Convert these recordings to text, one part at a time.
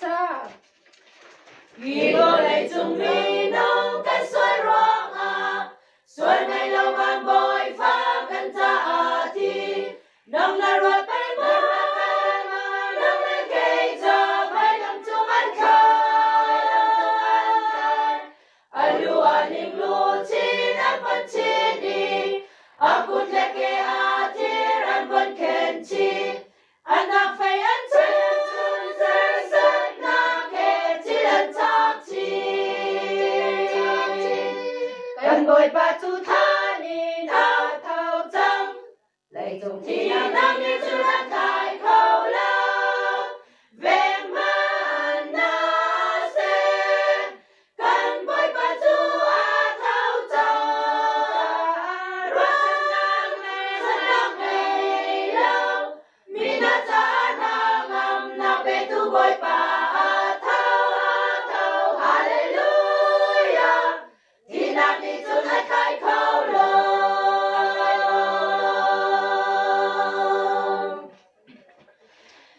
Sa Vì cô lệ chung mi nông cái xuôi ruộng xuôi ngày lâu vàng bội phá cần cha thì nông là ruột bay mơ nông là cây chờ bay nông chung ăn khơi alu aling lu chi nan phân chi đi akut leke ran phân khen chi anak phải ăn chơi sơ sơ na khe chi lần chắc chi cần bồi ba chu tha ni na thâu trăng lấy dùng thì nam như chu đã khai khâu la về mà na se cần bồi ba chu thâu trăng rồi sang ngày lâu mi na cha na ngam na pe tu bồi ba thâu hallelujah thì nam đi chu đã khai khâu la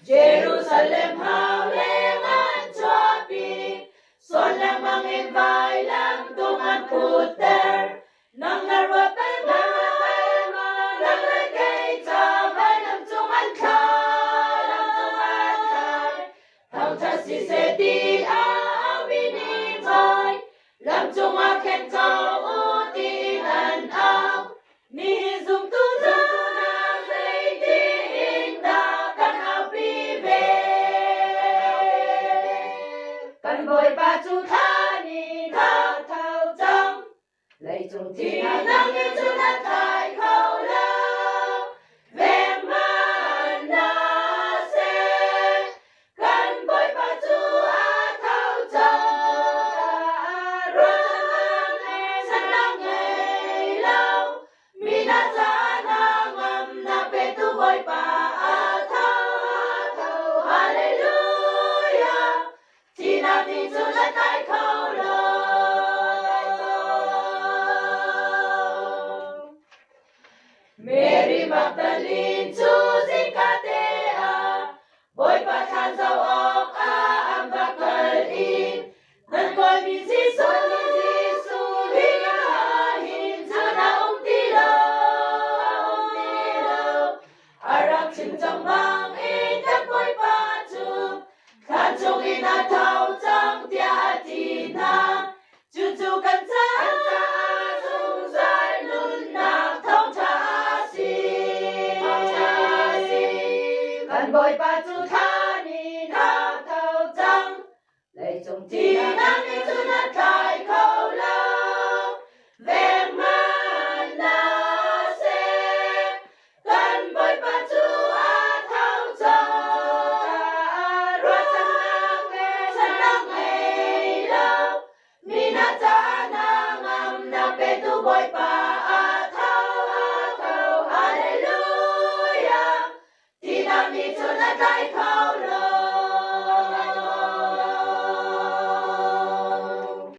Jerusalem hào lên an cho bi son lang mangin vai lang tungan puter nang narwa bay nang la kay cha vai lang tungan khai thao cha si se ti vini vai lam tunga khen cao u ti nan ao ni zum tu ra dây ti in da kan ao pi về cần bồi ba chu tha ni thao thao trăng lấy chung thì nắng như chu đã khai khâu la về mà na se cần bồi ba chu thao trăng rồi sang ngày lâu mi na cha na ngam na pe tu bồi ba thao hallelujah thì nam đi chu đã khai khâu la Mary Magdalene chu zikatea boy pa than dâu ốc am bakal in nan coi mi Giêsu hi hin cha na ti lo arab chim trong mang in thep boy pa chu khan chung in a thau chang tia ti na chu chu kan cha sung sai lun na thong cha si kan boy pa chu tha ni na thau chang lấy chung ti na ni chu na khai khâu la